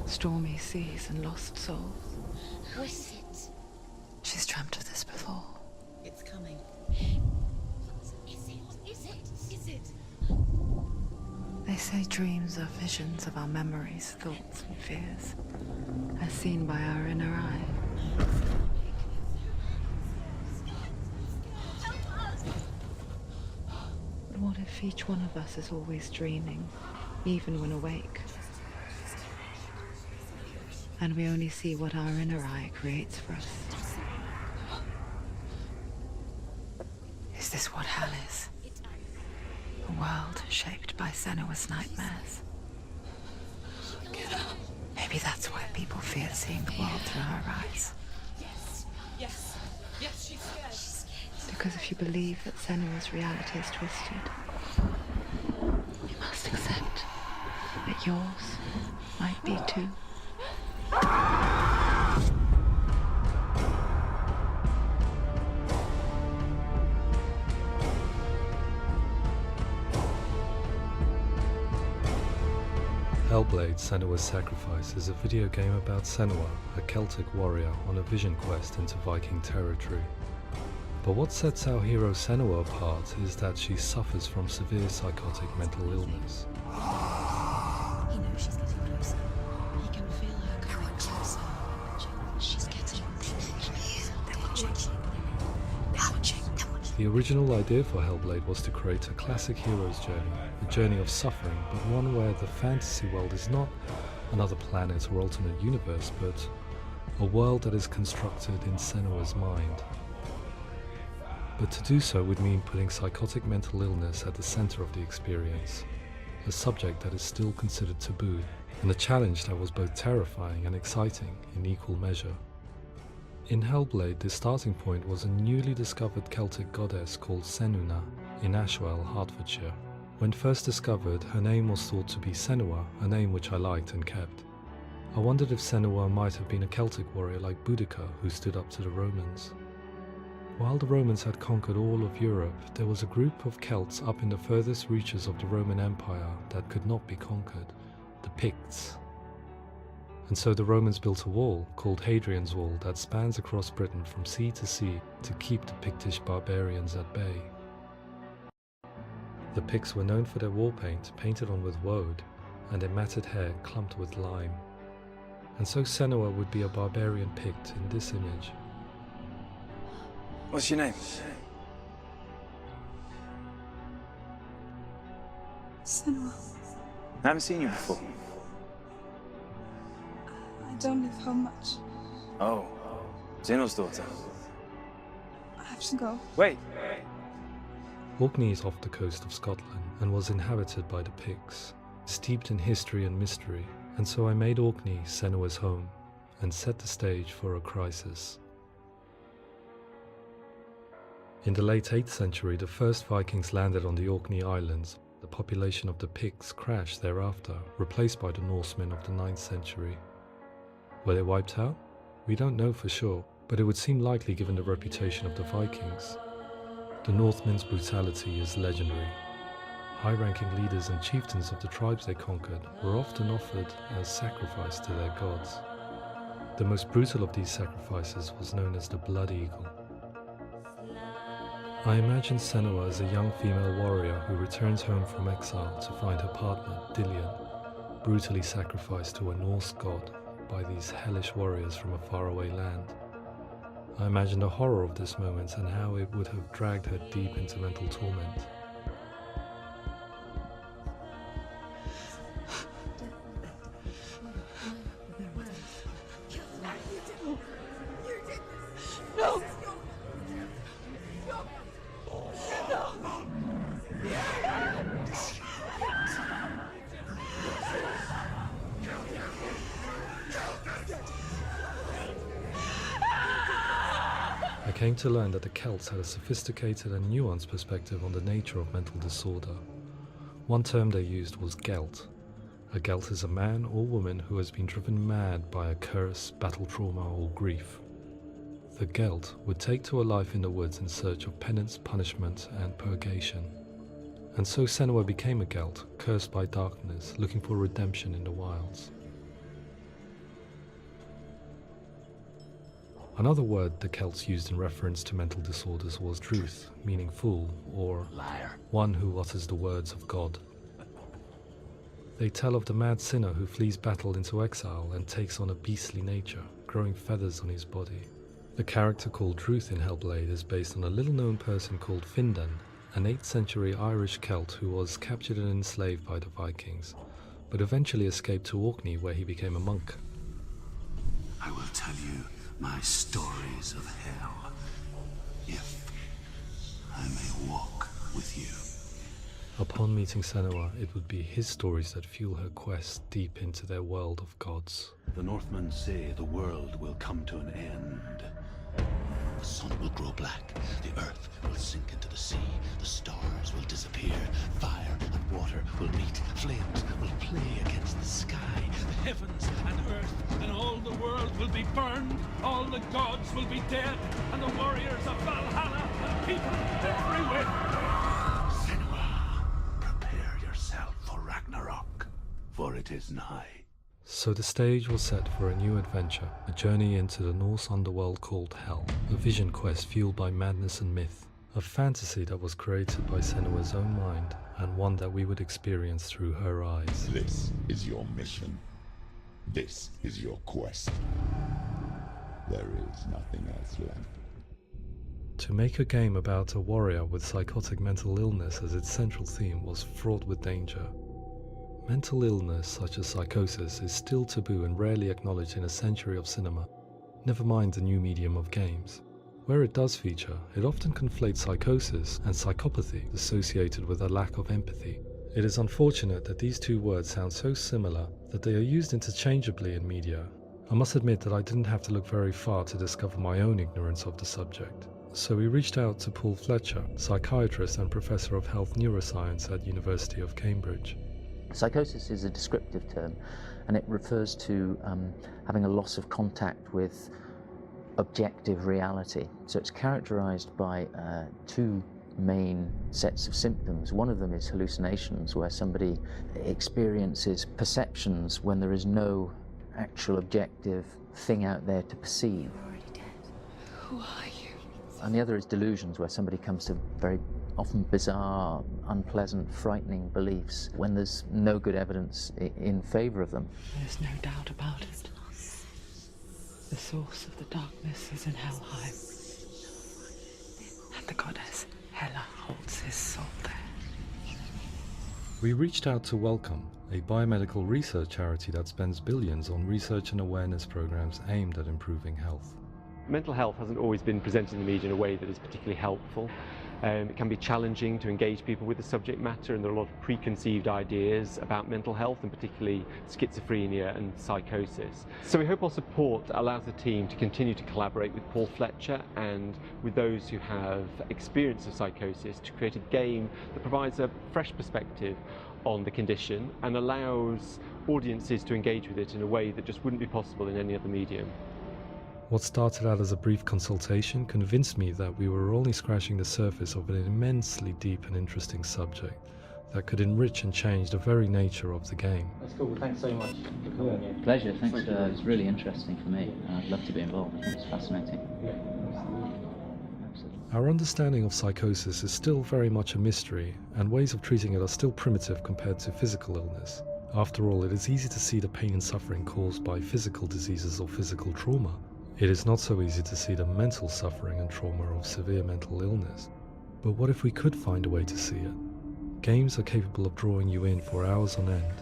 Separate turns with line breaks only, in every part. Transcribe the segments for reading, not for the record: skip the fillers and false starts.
stormy seas and lost souls.
Who is it?
She's dreamt of this before.
It's coming. Is it?
They say dreams are visions of our memories, thoughts and fears, as seen by our inner eye. But what if each one of us is always dreaming, even when awake? And we only see what our inner eye creates for us. Is this what hell is? A world shaped by Senua's nightmares. Maybe that's why people fear seeing the world through her eyes.
Yes, she's scared.
Because if you believe that Senua's reality is twisted, you must accept that yours might be too.
Hellblade: Senua's Sacrifice is a video game about Senua, a Celtic warrior on a vision quest into Viking territory. But what sets our hero Senua apart is that she suffers from severe psychotic mental illness.
He knows she's getting closer. He can feel her coming closer. She's getting closer. They're watching.
The original idea for Hellblade was to create a classic hero's journey, a journey of suffering, but one where the fantasy world is not another planet or alternate universe, but a world that is constructed in Senua's mind. But to do so would mean putting psychotic mental illness at the center of the experience, a subject that is still considered taboo, and a challenge that was both terrifying and exciting in equal measure. In Hellblade, the starting point was a newly discovered Celtic goddess called Senua in Ashwell, Hertfordshire. When first discovered, her name was thought to be Senua, a name which I liked and kept. I wondered if Senua might have been a Celtic warrior like Boudica who stood up to the Romans. While the Romans had conquered all of Europe, there was a group of Celts up in the furthest reaches of the Roman Empire that could not be conquered, the Picts. And so the Romans built a wall, called Hadrian's Wall, that spans across Britain from sea to sea to keep the Pictish barbarians at bay. The Picts were known for their war paint, painted on with woad, and their matted hair clumped with lime. And so Senua would be a barbarian Pict in this image.
What's your name?
Senua.
I haven't seen you before.
I don't live home much.
Oh, Zeno's daughter.
I have to go.
Wait.
Orkney is off the coast of Scotland and was inhabited by the Picts, steeped in history and mystery, and so I made Orkney Senua's home and set the stage for a crisis. In the late 8th century, the first Vikings landed on the Orkney Islands. The population of the Picts crashed thereafter, replaced by the Norsemen of the 9th century. Were they wiped out? We don't know for sure, but it would seem likely given the reputation of the Vikings. The Northmen's brutality is legendary. High-ranking leaders and chieftains of the tribes they conquered were often offered as sacrifice to their gods. The most brutal of these sacrifices was known as the Blood Eagle. I imagine Senua as a young female warrior who returns home from exile to find her partner, Dillion, brutally sacrificed to a Norse god by these hellish warriors from a faraway land. I imagine the horror of this moment and how it would have dragged her deep into mental torment.
No!
I came to learn that the Celts had a sophisticated and nuanced perspective on the nature of mental disorder. One term they used was gelt. A gelt is a man or woman who has been driven mad by a curse, battle trauma, or grief. The gelt would take to a life in the woods in search of penance, punishment, and purgation. And so Senua became a gelt, cursed by darkness, looking for redemption in the wilds. Another word the Celts used in reference to mental disorders was druth, meaning fool, or
Liar.
one who utters the words of God. They tell of the mad sinner who flees battle into exile and takes on a beastly nature, growing feathers on his body. The character called Druth in Hellblade is based on a little-known person called Findan, an 8th century Irish Celt who was captured and enslaved by the Vikings, but eventually escaped to Orkney where he became a monk.
I will tell you my stories of hell, if I may walk with you.
Upon meeting Senua, it would be his stories that fuel her quest deep into their world of gods.
The Northmen say the world will come to an end. The sun will grow black, the earth will sink into the sea, the stars will disappear, fire and water will meet, flames will play against the sky, the heavens and earth and all the world will be burned, all the gods will be dead, and the warriors of Valhalla and people everywhere. Senua, prepare yourself for Ragnarok, for it is nigh.
So the stage was set for a new adventure, a journey into the Norse underworld called Hell, a vision quest fueled by madness and myth, a fantasy that was created by Senua's own mind, and one that we would experience through her eyes.
This is your mission. This is your quest. There is nothing else left.
To make a game about a warrior with psychotic mental illness as its central theme was fraught with danger. Mental illness such as psychosis is still taboo and rarely acknowledged in a century of cinema, never mind the new medium of games. Where it does feature, it often conflates psychosis and psychopathy associated with a lack of empathy. It is unfortunate that these two words sound so similar that they are used interchangeably in media. I must admit that I didn't have to look very far to discover my own ignorance of the subject. So we reached out to Paul Fletcher, psychiatrist and professor of health neuroscience at University of Cambridge.
Psychosis is a descriptive term, and it refers to having a loss of contact with objective reality. So it's characterized by two main sets of symptoms. One of them is hallucinations, where somebody experiences perceptions when there is no actual objective thing out there to perceive.
You're already dead. Who are you?
And the other is delusions, where somebody comes to very often bizarre, unpleasant, frightening beliefs when there's no good evidence in favor of them.
There's no doubt about it. The source of the darkness is in Helheim, and the goddess Hela holds his soul there.
We reached out to Welcome, a biomedical research charity that spends billions on research and awareness programs aimed at improving health.
Mental health hasn't always been presented in the media in a way that is particularly helpful. It can be challenging to engage people with the subject matter, and there are a lot of preconceived ideas about mental health, and particularly schizophrenia and psychosis. So we hope our support allows the team to continue to collaborate with Paul Fletcher and with those who have experience of psychosis to create a game that provides a fresh perspective on the condition and allows audiences to engage with it in a way that just wouldn't be possible in any other medium.
What started out as a brief consultation convinced me that we were only scratching the surface of an immensely deep and interesting subject that could enrich and change the very nature of the game.
That's cool. Thanks so much for coming here. Pleasure. Thanks. It's really interesting for me. I'd love to be involved. It's fascinating.
Our understanding of psychosis is still very much a mystery, and ways of treating it are still primitive compared to physical illness. After all, it is easy to see the pain and suffering caused by physical diseases or physical trauma. It is not so easy to see the mental suffering and trauma of severe mental illness. But what if we could find a way to see it? Games are capable of drawing you in for hours on end,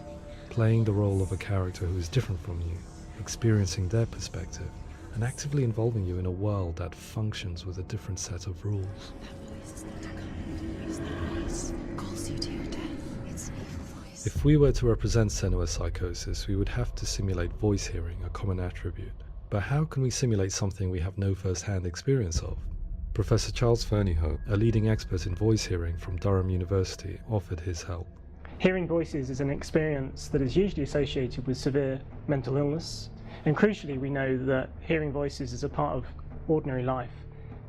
playing the role of a character who is different from you, experiencing their perspective, and actively involving you in a world that functions with a different set of rules.
That voice is not a kind voice. That voice calls you to your death. It's an evil voice.
If we were to represent Senua's psychosis, we would have to simulate voice hearing, a common attribute. But how can we simulate something we have no first-hand experience of? Professor Charles Fernyhough, a leading expert in voice hearing from Durham University, offered his help.
Hearing voices is an experience that is usually associated with severe mental illness, and crucially we know that hearing voices is a part of ordinary life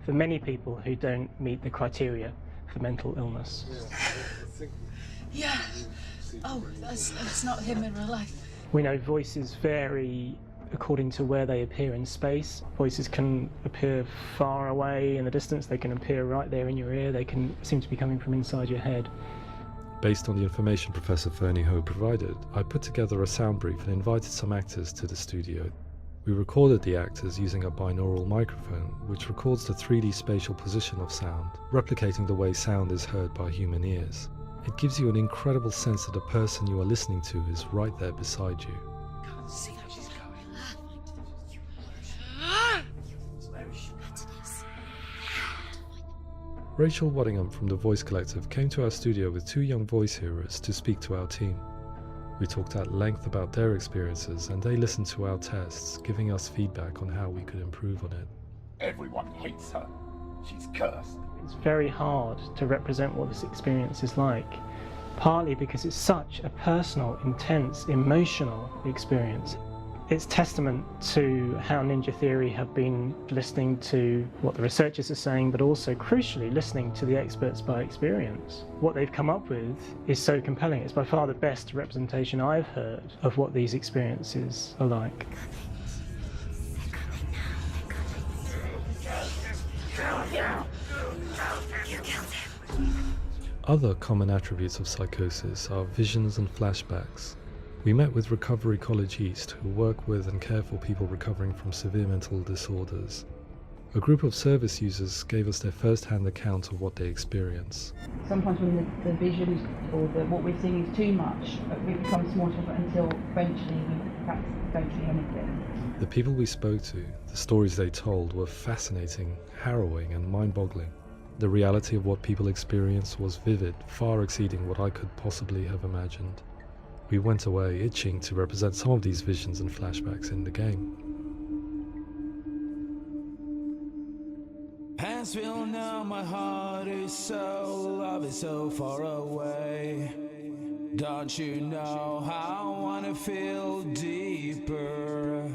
for many people who don't meet the criteria for mental illness.
Yeah. Oh, that's not him in real life.
We know voices vary according to where they appear in space. Voices can appear far away in the distance, they can appear right there in your ear, they can seem to be coming from inside your head.
Based on the information Professor Fernie Ho provided, I put together a sound brief and invited some actors to the studio. We recorded the actors using a binaural microphone, which records the 3D spatial position of sound, replicating the way sound is heard by human ears. It gives you an incredible sense that the person you are listening to is right there beside you.
Can't see how she's going.
Rachel Waddingham from the Voice Collective came to our studio with 2 young voice hearers to speak to our team. We talked at length about their experiences and they listened to our tests, giving us feedback on how we could improve on it.
Everyone hates her. She's cursed.
It's very hard to represent what this experience is like, partly because it's such a personal, intense, emotional experience. It's testament to how Ninja Theory have been listening to what the researchers are saying, but also crucially listening to the experts by experience. What they've come up with is so compelling. It's by far the best representation I've heard of what these experiences are like.
Other common attributes of psychosis are visions and flashbacks. We met with Recovery College East, who work with and care for people recovering from severe mental disorders. A group of service users gave us their first-hand account of what they experience.
Sometimes when the vision or what we're seeing is too much, it becomes more difficult until eventually we perhaps don't see anything.
The people we spoke to, the stories they told, were fascinating, harrowing and mind-boggling. The reality of what people experienced was vivid, far exceeding what I could possibly have imagined. We went away itching to represent some of these visions and flashbacks in the game.
As we all know, my heart is so, love is so far away. Don't you know how I wanna feel deeper?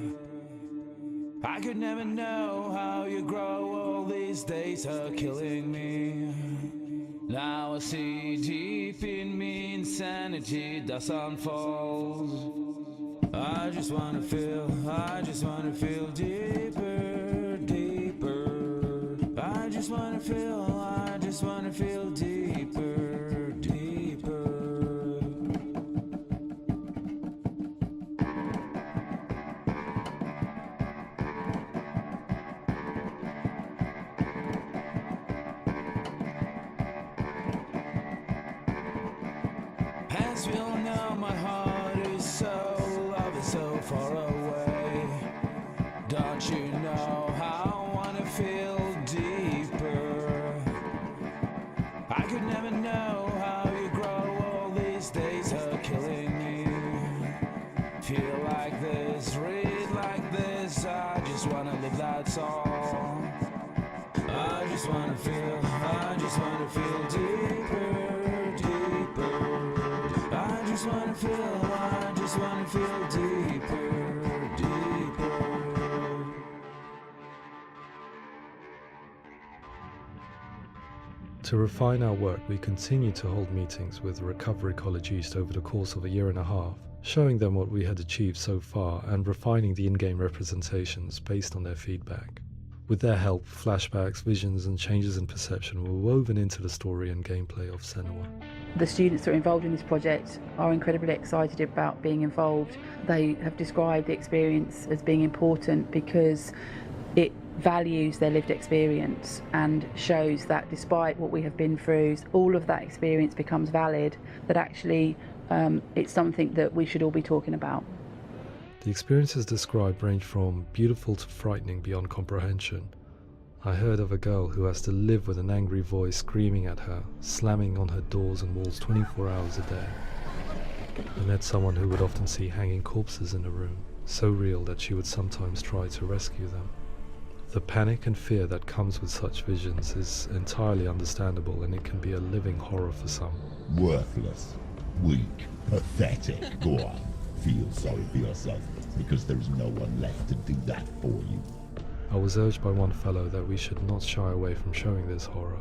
I could never know how you grow, all these days are killing me. Now I see deep in me insanity that's unfolds. I just wanna feel deeper, deeper. I just wanna feel deeper, deeper. As we all know, my heart is so, love is so far away. Don't you know how I wanna feel deeper? I could never know how you grow, all these days are killing me. Feel like this, read like this, I just wanna live that song. I just wanna feel deeper, deeper. I just wanna feel deeper, deeper.
To refine our work, we continue to hold meetings with Recovery College East over the course of a year and a half, showing them what we had achieved so far and refining the in-game representations based on their feedback. With their help, flashbacks, visions and changes in perception were woven into the story and gameplay of Senua.
The students that are involved in this project are incredibly excited about being involved. They have described the experience as being important because it values their lived experience and shows that despite what we have been through, all of that experience becomes valid, that actually it's something that we should all be talking about.
The experiences described range from beautiful to frightening beyond comprehension. I heard of a girl who has to live with an angry voice screaming at her, slamming on her doors and walls 24 hours a day. I met someone who would often see hanging corpses in a room, so real that she would sometimes try to rescue them. The panic and fear that comes with such visions is entirely understandable, and it can be a living horror for some.
Worthless, weak, pathetic. Go on, feel sorry for yourself, because there is no one left to do that for you.
I was urged by one fellow that we should not shy away from showing this horror,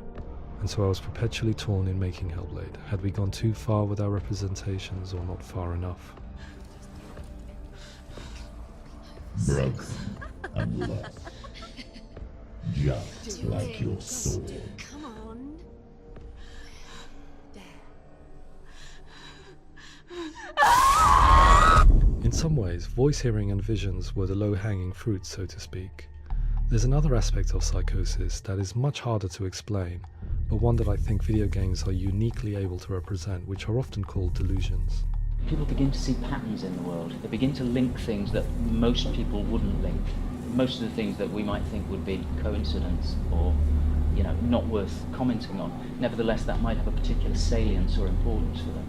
and so I was perpetually torn in making Hellblade. Had we gone too far with our representations or not far enough?
broken and lost. Just like your soul.
Come on.
In some ways, voice hearing and visions were the low-hanging fruit, so to speak. There's another aspect of psychosis that is much harder to explain, but one that I think video games are uniquely able to represent, which are often called delusions.
People begin to see patterns in the world. They begin to link things that most people wouldn't link. Most of the things that we might think would be coincidence or, not worth commenting on. Nevertheless, that might have a particular salience or importance for them.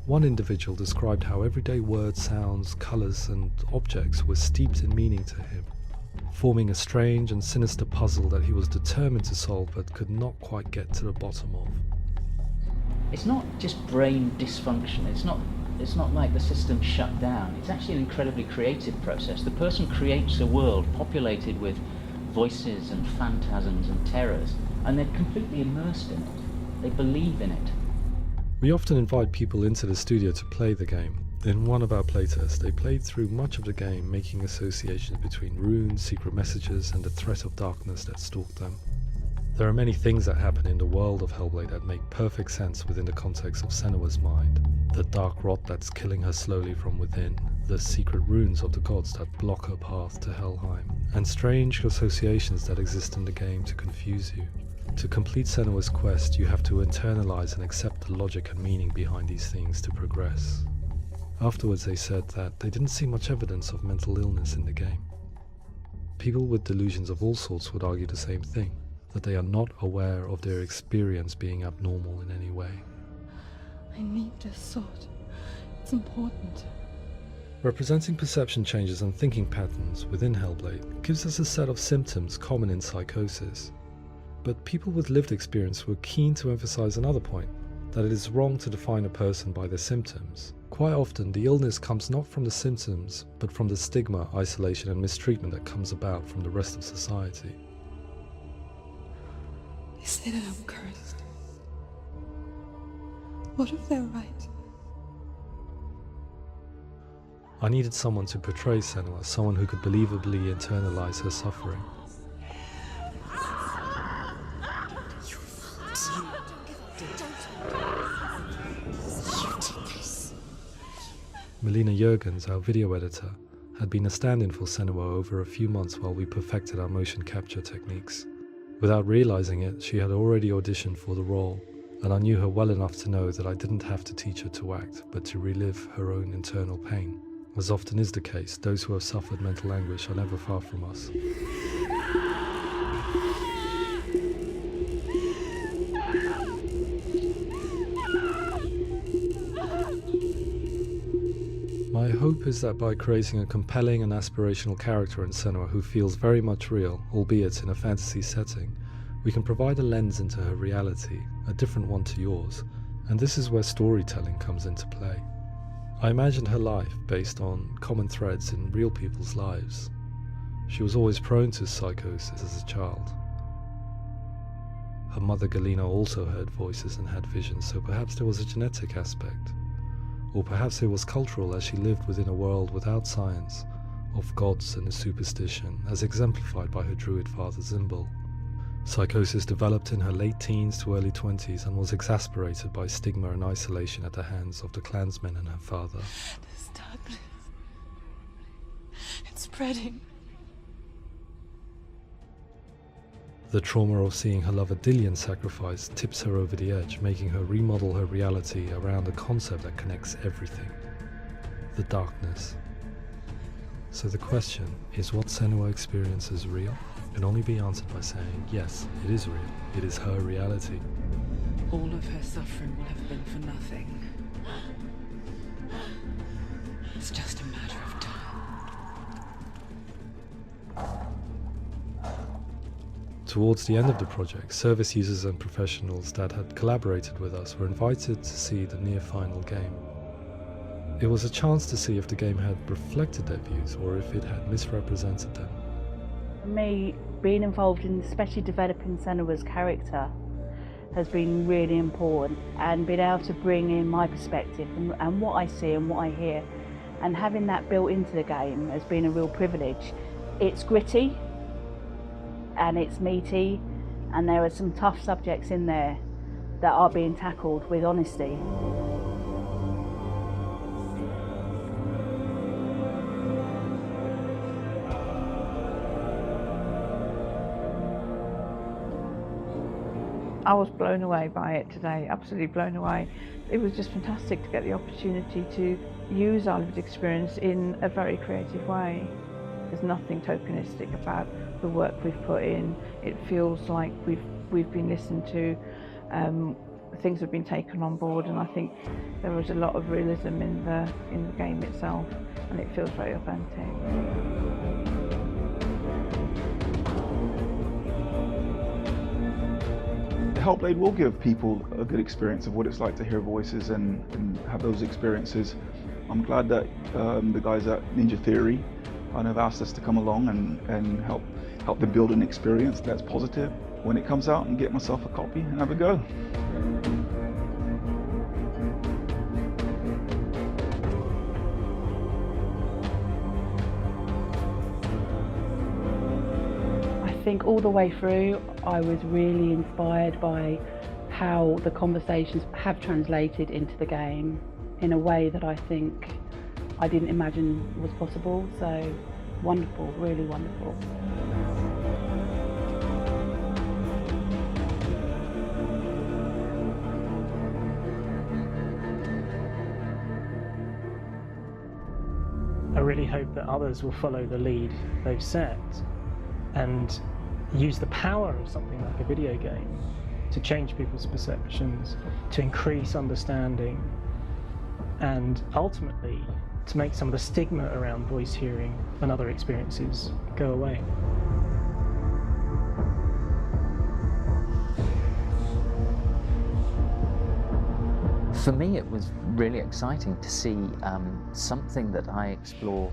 One individual described how everyday words, sounds, colours and objects were steeped in meaning to him, forming a strange and sinister puzzle that he was determined to solve but could not quite get to the bottom of.
It's not just brain dysfunction. It's not like the system shut down. It's actually an incredibly creative process. The person creates a world populated with voices and phantasms and terrors, and they're completely immersed in it. They believe in it.
We often invite people into the studio to play the game. In one of our playtests, they played through much of the game, making associations between runes, secret messages, and the threat of darkness that stalked them. There are many things that happen in the world of Hellblade that make perfect sense within the context of Senua's mind. The dark rot that's killing her slowly from within, the secret runes of the gods that block her path to Helheim, and strange associations that exist in the game to confuse you. To complete Senua's quest, you have to internalize and accept the logic and meaning behind these things to progress. Afterwards, they said that they didn't see much evidence of mental illness in the game. People with delusions of all sorts would argue the same thing, that they are not aware of their experience being abnormal in any way.
I need this sword. It's important.
Representing perception changes and thinking patterns within Hellblade gives us a set of symptoms common in psychosis. But people with lived experience were keen to emphasize another point, that it is wrong to define a person by their symptoms. Quite often, the illness comes not from the symptoms, but from the stigma, isolation and mistreatment that comes about from the rest of society.
They say that I'm cursed. What if they're right?
I needed someone to portray Senua, someone who could believably internalize her suffering. Melina Jurgens, our video editor, had been a stand-in for Senua over a few months while we perfected our motion capture techniques. Without realizing it, she had already auditioned for the role, and I knew her well enough to know that I didn't have to teach her to act, but to relive her own internal pain. As often is the case, those who have suffered mental anguish are never far from us. My hope is that by creating a compelling and aspirational character in Senua who feels very much real, albeit in a fantasy setting, we can provide a lens into her reality, a different one to yours, and this is where storytelling comes into play. I imagined her life based on common threads in real people's lives. She was always prone to psychosis as a child. Her mother Galina also heard voices and had visions, so perhaps there was a genetic aspect. Or perhaps it was cultural, as she lived within a world without science, of gods and superstition, as exemplified by her druid father Zimbal. Psychosis developed in her late teens to early 20s and was exasperated by stigma and isolation at the hands of the clansmen and her father.
This darkness. It's spreading.
The trauma of seeing her lover Dillian sacrificed tips her over the edge, making her remodel her reality around a concept that connects everything: the darkness. So the question, is what Senua experiences real? Can only be answered by saying, yes, it is real. It is her reality.
All of her suffering will have been for nothing. It's just a matter of time.
Towards the end of the project, service users and professionals that had collaborated with us were invited to see the near-final game. It was a chance to see if the game had reflected their views or if it had misrepresented them.
For me, being involved in especially developing Senua's character has been really important, and being able to bring in my perspective and what I see and what I hear and having that built into the game has been a real privilege. It's gritty and it's meaty, and there are some tough subjects in there that are being tackled with honesty.
I was blown away by it today, absolutely blown away. It was just fantastic to get the opportunity to use our lived experience in a very creative way. There's nothing tokenistic about the work we've put in. It feels like we've been listened to, things have been taken on board, and I think there was a lot of realism in the game itself, and it feels very authentic.
Hellblade will give people a good experience of what it's like to hear voices and have those experiences. I'm glad that the guys at Ninja Theory kind of asked us to come along and help them build an experience that's positive when it comes out, and get myself a copy and have a go.
I think all the way through I was really inspired by how the conversations have translated into the game in a way that I think I didn't imagine was possible. So wonderful, really wonderful.
I really hope that others will follow the lead they've set and use the power of something like a video game to change people's perceptions, to increase understanding, and ultimately to make some of the stigma around voice hearing and other experiences go away.
For me, it was really exciting to see something that I explore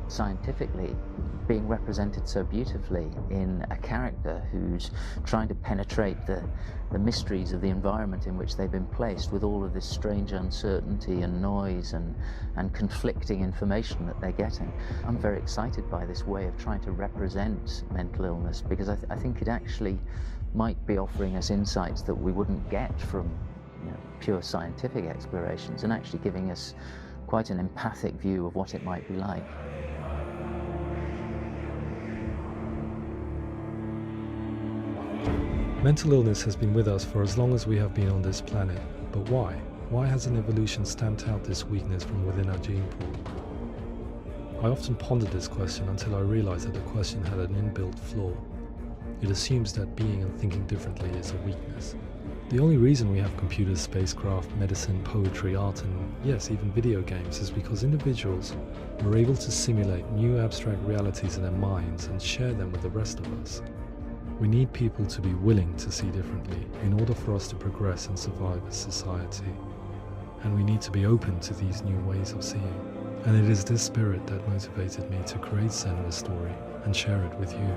scientifically being represented so beautifully in a character who's trying to penetrate the mysteries of the environment in which they've been placed, with all of this strange uncertainty and noise and conflicting information that they're getting. I'm very excited by this way of trying to represent mental illness, because I think it actually might be offering us insights that we wouldn't get from pure scientific explorations, and actually giving us quite an empathic view of what it might be like.
Mental illness has been with us for as long as we have been on this planet, but why? Why hasn't evolution stamped out this weakness from within our gene pool? I often pondered this question until I realized that the question had an inbuilt flaw. It assumes that being and thinking differently is a weakness. The only reason we have computers, spacecraft, medicine, poetry, art, and yes, even video games is because individuals were able to simulate new abstract realities in their minds and share them with the rest of us. We need people to be willing to see differently in order for us to progress and survive as society. And we need to be open to these new ways of seeing. And it is this spirit that motivated me to create Senua's story and share it with you.